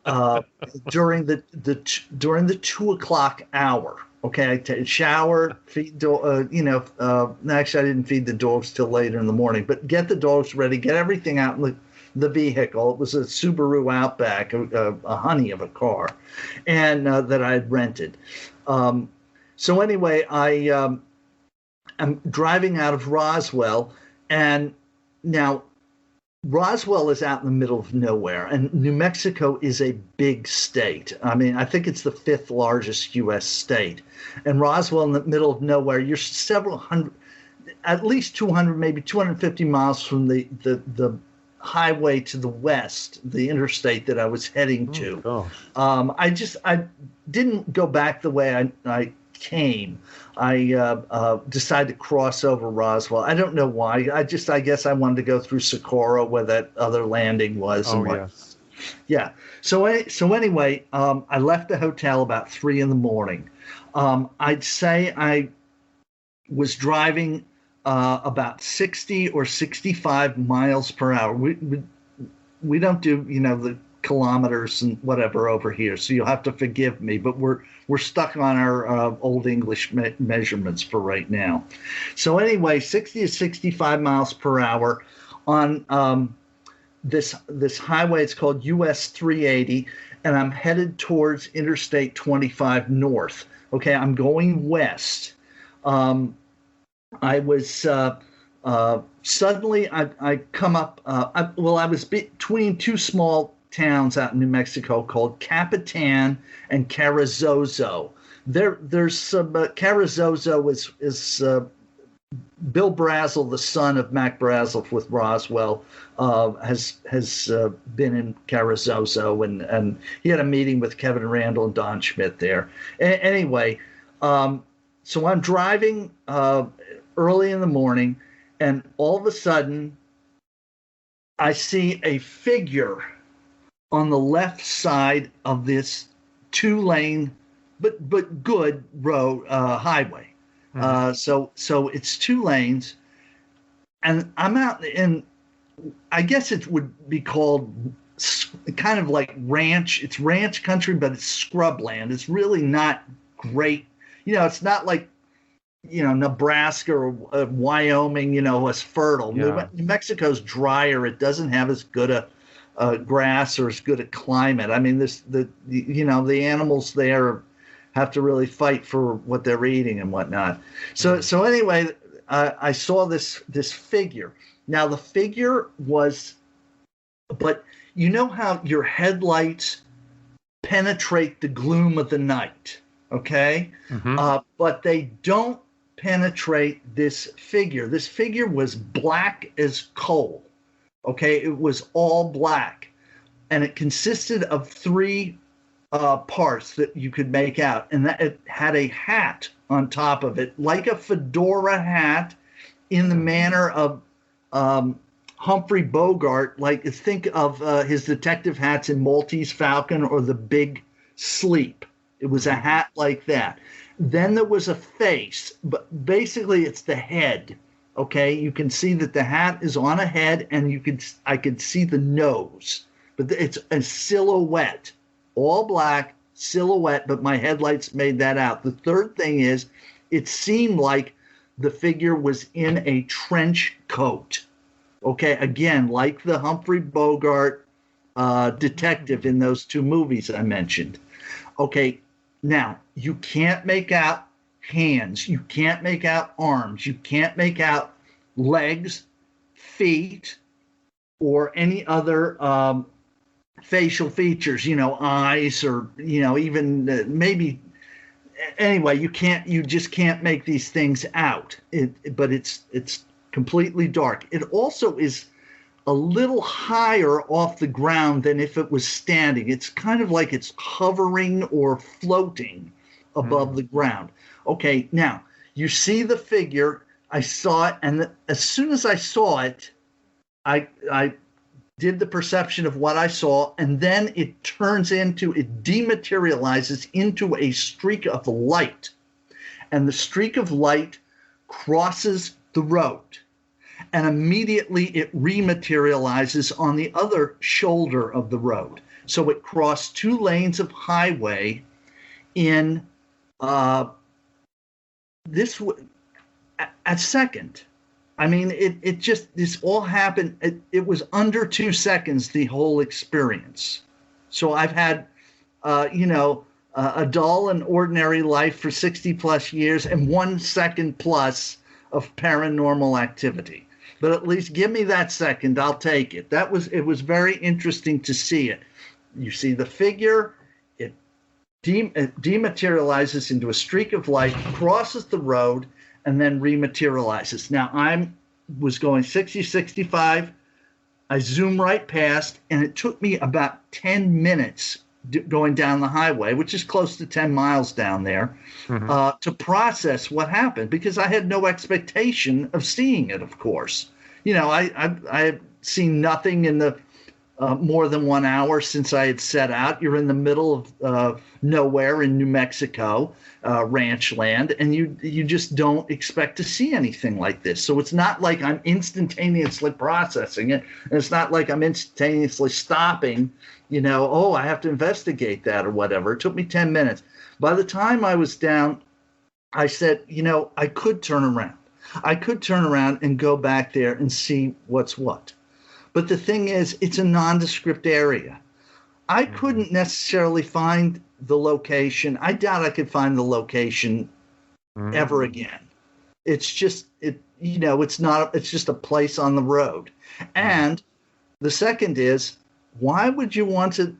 during the 2 o'clock hour. Okay, I shower, feed actually I didn't feed the dogs till later in the morning, but get the dogs ready, get everything out in the vehicle. It was a Subaru Outback, a honey of a car, and that I had rented. So anyway, I'm driving out of Roswell, and now Roswell is out in the middle of nowhere, and New Mexico is a big state. I mean, I think it's the 5th largest U.S. state. And Roswell in the middle of nowhere, you're several hundred, at least 200, maybe 250 miles from the highway to the west, the interstate that I was heading to. Gosh. I didn't go back the way I came. I decided to cross over Roswell. I don't know why. I guess I wanted to go through Socorro where that other landing was. Oh, yes. Yeah. So anyway, I left the hotel about 3 a.m. I'd say I was driving about 60 or 65 miles per hour. We don't do, the kilometers and whatever over here, so you'll have to forgive me, but we're stuck on our old English measurements for right now. So anyway, 60 to 65 miles per hour on this highway. It's called US 380, and I'm headed towards Interstate 25 north. Okay, I'm going west. I was suddenly I come up. I was between two small towns out in New Mexico called Capitan and Carrizozo. There's some Carrizozo is Bill Brazel, the son of Mac Brazel with Roswell, has been in Carrizozo, and he had a meeting with Kevin Randall and Don Schmidt there. Anyway, so I'm driving early in the morning, and all of a sudden, I see a figure on the left side of this 2-lane, but good road highway. So it's 2 lanes, and I'm out in, I guess it would be called kind of like ranch. It's ranch country, but it's scrubland. It's really not great. It's not like, Nebraska or Wyoming, is fertile. Yeah. New Mexico's drier. It doesn't have as good a grass or as good a climate. I mean, the animals there have to really fight for what they're eating and whatnot. So anyway, I saw this figure. Now the figure was, but you know how your headlights penetrate the gloom of the night, okay? Mm-hmm. But they don't penetrate this figure. This figure was black as coal, okay? It was all black, and it consisted of 3 parts that you could make out, and that it had a hat on top of it, like a fedora hat, in the manner of Humphrey Bogart. Like, think of his detective hats in Maltese Falcon or The Big Sleep. It was a hat like that. Then there was a face, but basically it's the head. Okay, you can see that the hat is on a head, and I could see the nose, but it's a silhouette. All black, silhouette, but my headlights made that out. The third thing is, it seemed like the figure was in a trench coat. Okay, again, like the Humphrey Bogart detective in those 2 movies I mentioned. Okay, now, you can't make out hands. You can't make out arms. You can't make out legs, feet, or any other facial features, eyes, or, even maybe. Anyway, you just can't make these things out. But it's completely dark. It also is a little higher off the ground than if it was standing. It's kind of like it's hovering or floating above the ground. Okay, now you see the figure. I saw it, and as soon as I saw it, I did the perception of what I saw, and then it dematerializes into a streak of light, and the streak of light crosses the road, and immediately it rematerializes on the other shoulder of the road. So it crossed 2 lanes of highway in a second. I mean, this all happened. It was under 2 seconds, the whole experience. So I've had, a dull and ordinary life for 60 plus years and 1 second plus of paranormal activity. But at least give me that second, I'll take it. It was very interesting to see it. You see the figure, it dematerializes into a streak of light, crosses the road, and then rematerializes. Now, I was going 60, 65 I zoom right past, and it took me about 10 minutes going down the highway, which is close to 10 miles down there, to process what happened, because I had no expectation of seeing it, of course. You know, I've seen nothing in the more than 1 hour since I had set out. You're in the middle of nowhere in New Mexico, ranch land, and you just don't expect to see anything like this. So it's not like I'm instantaneously processing it, and it's not like I'm instantaneously stopping, you know, oh, I have to investigate that or whatever. It took me 10 minutes. By the time I was down, I said, you know, I could turn around. I could turn around and go back there and see what's what. But the thing is, it's a nondescript area. I couldn't necessarily find the location. I doubt I could find the location ever again. It's just, you know, it's just a place on the road. And the second is, why would you want to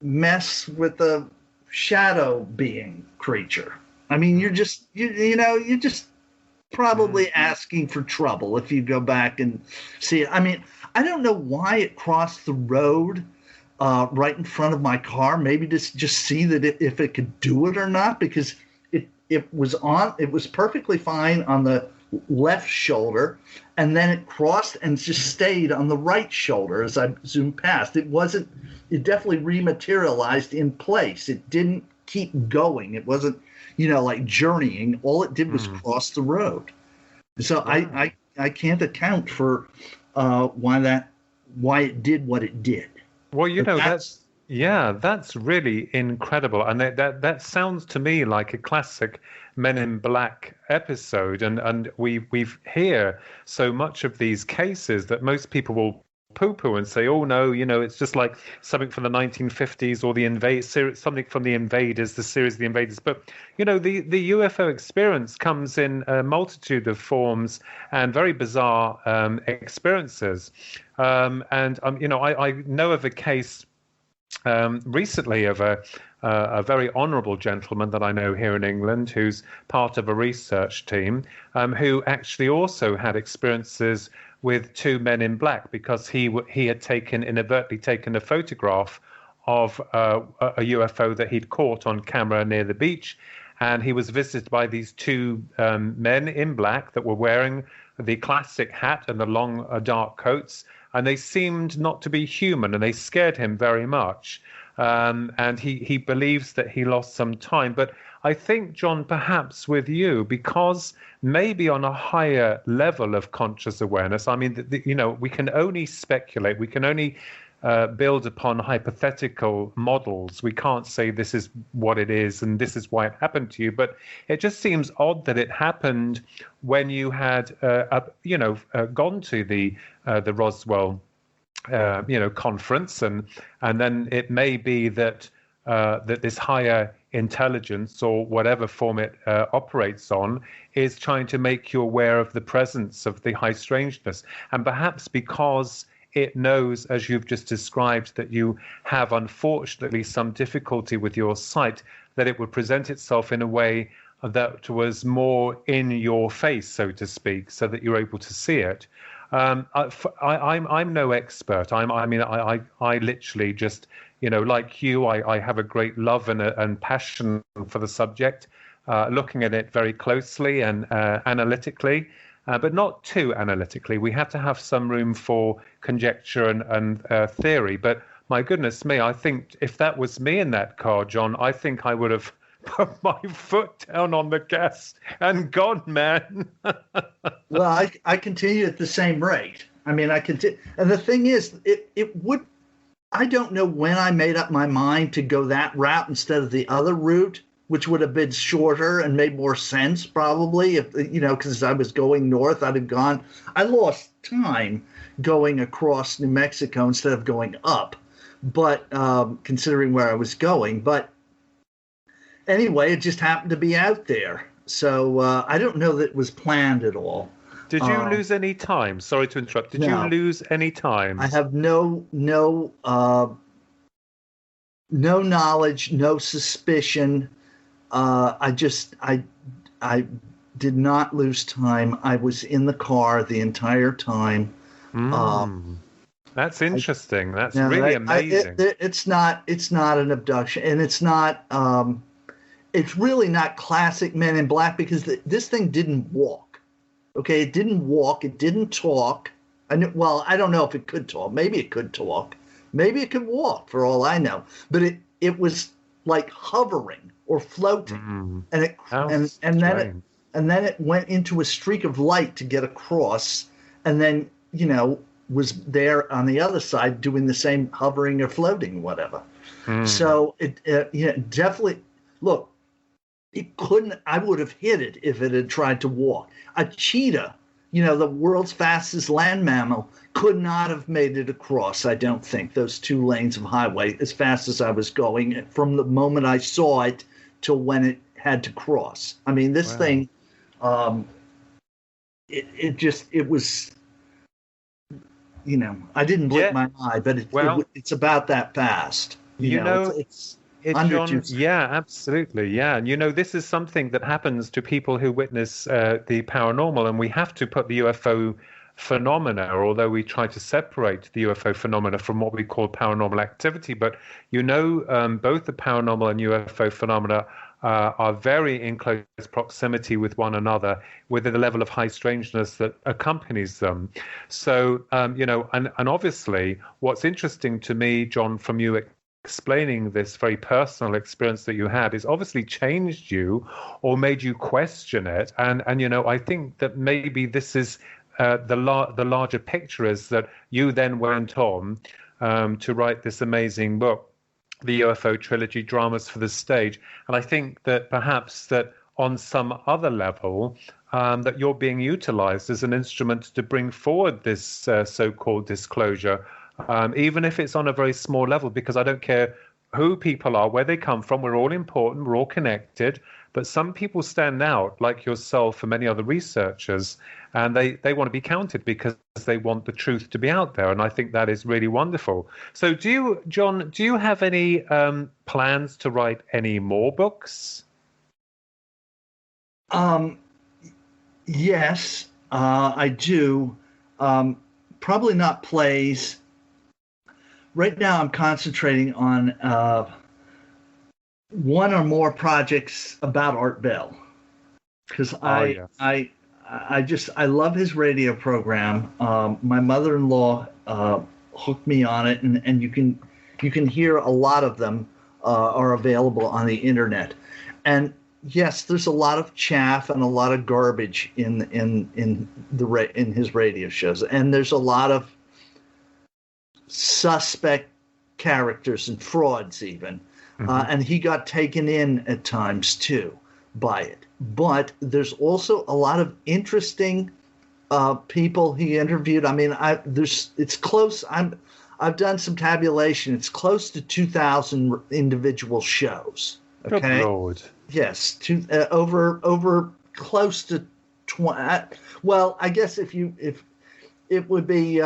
mess with a shadow being creature? I mean, you're just, you're just probably asking for trouble if you go back and see it. I mean, I don't know why it crossed the road right in front of my car. Maybe to just see that if it could do it or not, because it was perfectly fine on the left shoulder, and then it crossed and just stayed on the right shoulder as I zoomed past. It definitely rematerialized in place. It didn't keep going. It wasn't, like journeying. All it did was cross the road. So I can't account for why it did what it did. Well, that's really incredible, and that sounds to me like a classic Men in Black episode, and we hear so much of these cases that most people will poo-poo and say, oh no, it's just like something from the 1950s or something from The Invaders, the series The Invaders. But the UFO experience comes in a multitude of forms and very bizarre experiences. I know of a case recently of a very honourable gentleman that I know here in England, who's part of a research team, who actually also had experiences with two men in black, because he had inadvertently taken a photograph of a UFO that he'd caught on camera near the beach, and he was visited by these two men in black that were wearing the classic hat and the long dark coats, and they seemed not to be human, and they scared him very much. And he believes that he lost some time. But I think, John, perhaps with you, because maybe on a higher level of conscious awareness, I mean, we can only speculate, we can only build upon hypothetical models. We can't say this is what it is and this is why it happened to you. But it just seems odd that it happened when you had, gone to the Roswell conference, and then it may be that this higher intelligence, or whatever form it operates on, is trying to make you aware of the presence of the high strangeness, and perhaps because it knows, as you've just described, that you have unfortunately some difficulty with your sight, that it would present itself in a way that was more in your face, so to speak, so that you're able to see it. I'm no expert. I literally just, like you, I have a great love and passion for the subject, looking at it very closely and analytically, but not too analytically. We have to have some room for conjecture and theory. But my goodness me, I think if that was me in that car, John, I think I would have put my foot down on the gas and gone, man. Well, I continue at the same rate. I mean, I continue. And the thing is, it would, I don't know when I made up my mind to go that route instead of the other route, which would have been shorter and made more sense probably, if, because I was going north. I lost time going across New Mexico instead of going up, but considering where I was going. But anyway, it just happened to be out there. So I don't know that it was planned at all. Did you lose any time? Sorry to interrupt. Did you lose any time? I have no knowledge, no suspicion. I did not lose time. I was in the car the entire time. That's interesting. That's No, really amazing. it's not an abduction, and it's not. It's really not classic Men in Black, because this thing didn't walk. Okay, it didn't walk. It didn't talk. Well, I don't know if it could talk. Maybe it could talk. Maybe it could walk, for all I know. But it was like hovering or floating, and then it went into a streak of light to get across, and then was there on the other side doing the same, hovering or floating, whatever. So it definitely, look, it couldn't. I would have hit it if it had tried to walk. A cheetah, the world's fastest land mammal, could not have made it across, I don't think, those 2 lanes of highway as fast as I was going from the moment I saw it till when it had to cross. I mean, this thing, it was, I didn't blink my eye, but it's about that fast. It's under John, absolutely. Yeah. And, this is something that happens to people who witness the paranormal, and we have to put the UFO phenomena, although we try to separate the UFO phenomena from what we call paranormal activity. But, both the paranormal and UFO phenomena are very in close proximity with one another, with the level of high strangeness that accompanies them. So, and obviously what's interesting to me, John, from you explaining this very personal experience that you had, is obviously changed you or made you question it. And I think that maybe this is the larger picture, is that you then went on to write this amazing book, the UFO Trilogy Dramas, for the stage. And I think that perhaps that on some other level, that you're being utilized as an instrument to bring forward this so-called disclosure, even if it's on a very small level, because I don't care who people are, where they come from, we're all important, we're all connected. But some people stand out, like yourself and many other researchers, and they want to be counted because they want the truth to be out there. And I think that is really wonderful. So John, do you have any plans to write any more books? Yes, I do. Probably not plays. Right now I'm concentrating on one or more projects about Art Bell, because I love his radio program. My mother-in-law hooked me on it, and you can hear a lot of them are available on the internet. And yes, there's a lot of chaff and a lot of garbage in his radio shows, and there's a lot of suspect characters and frauds even. And he got taken in at times too by it. But there's also a lot of interesting people he interviewed. I mean, it's close. I've done some tabulation. It's close to 2,000 individual shows. Okay. Good Lord. Yes, over close to 20. Well, I guess if it would be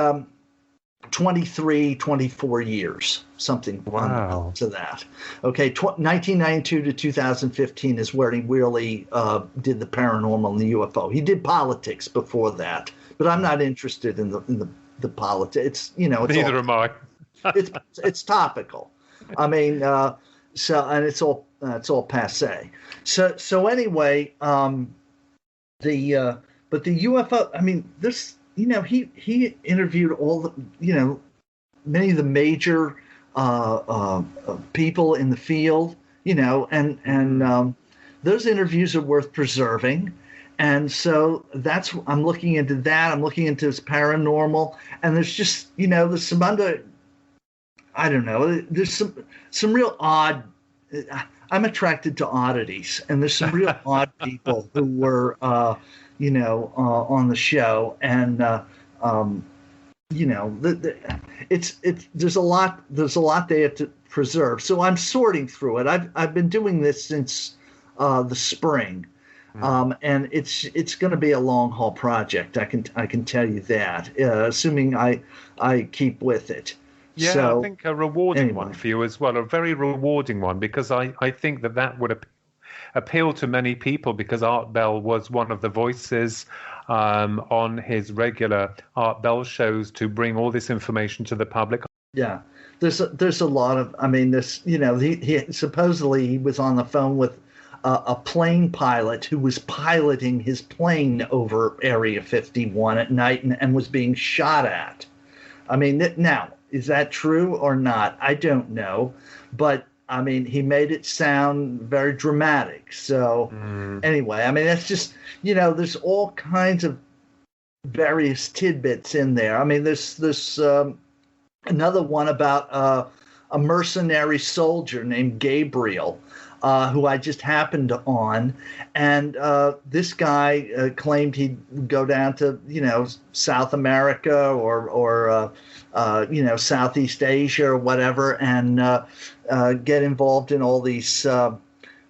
23, 24 years, something to that. Okay, 1992 to 2015 is where he really did the paranormal and the UFO. He did politics before that, but I'm not interested in the politics. Neither am I. it's topical. I mean, so, and it's all passé. So anyway, but the UFO. I mean, this. He interviewed all the, many of the major people in the field, and those interviews are worth preserving. And so I'm looking into that. I'm looking into his paranormal, and there's just, there's some I don't know, there's some real odd, I'm attracted to oddities, and there's some real odd people who were, on the show, and there's a lot there to preserve. So I'm sorting through it. I've been doing this since the spring, and it's going to be a long haul project. I can tell you that, assuming I keep with it. Yeah, so, I think a rewarding one for you as well, a very rewarding one, because I think that would appealed to many people because Art Bell was one of the voices on his regular Art Bell shows to bring all this information to the public. Yeah, there's a lot of, I mean, this, he supposedly he was on the phone with a plane pilot who was piloting his plane over Area 51 at night and was being shot at. I mean, now, is that true or not? I don't know, but I mean, he made it sound very dramatic. So anyway, I mean, that's just, there's all kinds of various tidbits in there. I mean, there's another one about a mercenary soldier named Gabriel, who I just happened on. And this guy claimed he'd go down to, South America or Southeast Asia or whatever, and get involved in all these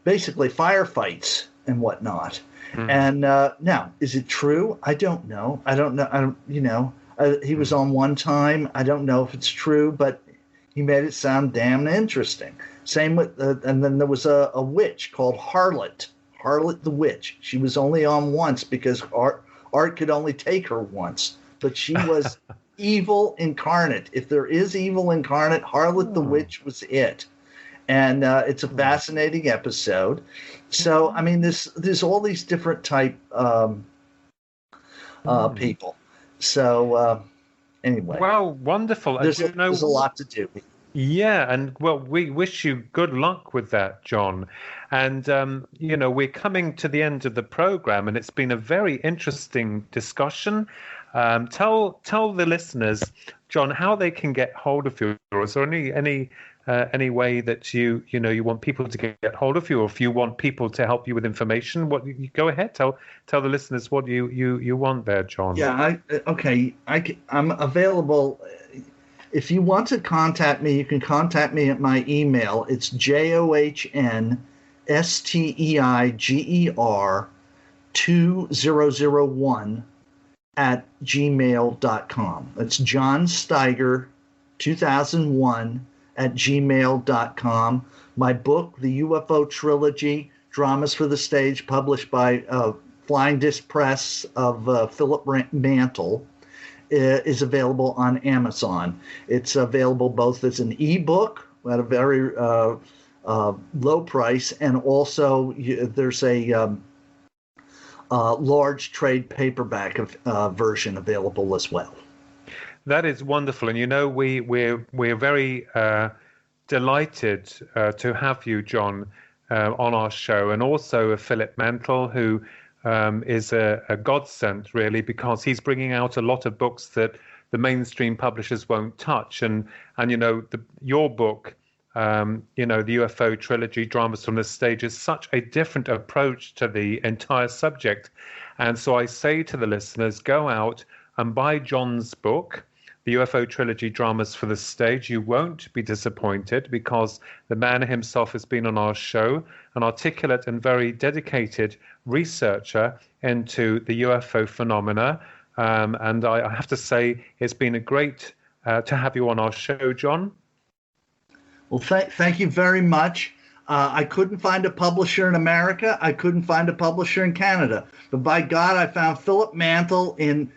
basically firefights and whatnot. And now, is it true? I don't know. He was on one time. I don't know if it's true, but he made it sound damn interesting. Same with, and then there was a witch called Harlot the witch. She was only on once because Art could only take her once, but she was evil incarnate. If there is evil incarnate, Harlot the witch was it. And it's a fascinating episode. So, I mean, there's all these different type people. So, anyway. Well, wonderful. There's a lot to do. Yeah, and well, we wish you good luck with that, John. And, we're coming to the end of the program, and it's been a very interesting discussion. Tell the listeners, John, how they can get hold of you. Is there any way that you want people to get hold of you, or if you want people to help you with information, go ahead, tell the listeners what you want there, John. Yeah, I'm available. If you want to contact me, you can contact me at my email. It's JohnSteiger2001 @gmail.com. That's John Steiger 2001 @gmail.com. My book, the UFO Trilogy Dramas for the Stage, published by Flying Disc Press of Philip Mantle, is available on Amazon. It's available both as an ebook at a very low price, and also there's a large trade paperback version available as well. That is wonderful, and we're very delighted to have you, John, on our show, and also Philip Mantle, who is a godsend, really, because he's bringing out a lot of books that the mainstream publishers won't touch, and your book, the UFO Trilogy Dramas from the Stage, is such a different approach to the entire subject, and so I say to the listeners, go out and buy John's book, the UFO Trilogy Dramas for the Stage. You won't be disappointed, because the man himself has been on our show, an articulate and very dedicated researcher into the UFO phenomena. And I have to say, it's been a great to have you on our show, John. Well, thank you very much. I couldn't find a publisher in America. I couldn't find a publisher in Canada. But by God, I found Philip Mantle in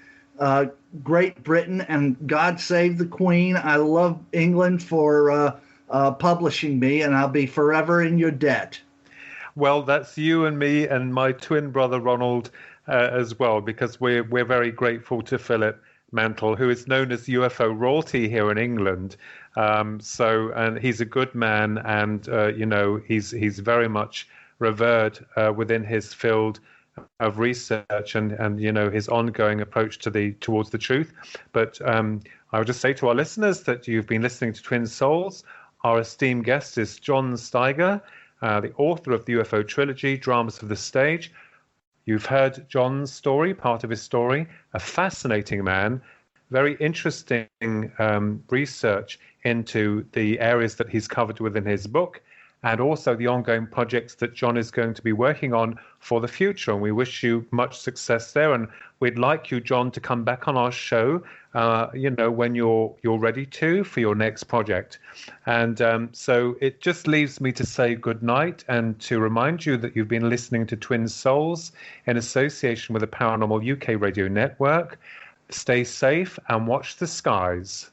Great Britain, and God save the Queen. I love England for publishing me, and I'll be forever in your debt. Well, that's you and me and my twin brother Ronald as well, because we're very grateful to Philip Mantle, who is known as UFO royalty here in England. And he's a good man, and he's very much revered within his field of research and his ongoing approach towards the truth. But I would just say to our listeners that you've been listening to Twin Souls. Our esteemed guest is John Steiger, the author of the UFO Trilogy Dramas of the Stage. You've heard John's story, part of his story, a fascinating man, very interesting research into the areas that he's covered within his book. and also the ongoing projects that John is going to be working on for the future. And we wish you much success there. And we'd like you, John, to come back on our show, when you're ready for your next project. And so it just leaves me to say good night and to remind you that you've been listening to Twin Souls in association with the Paranormal UK Radio Network. Stay safe and watch the skies.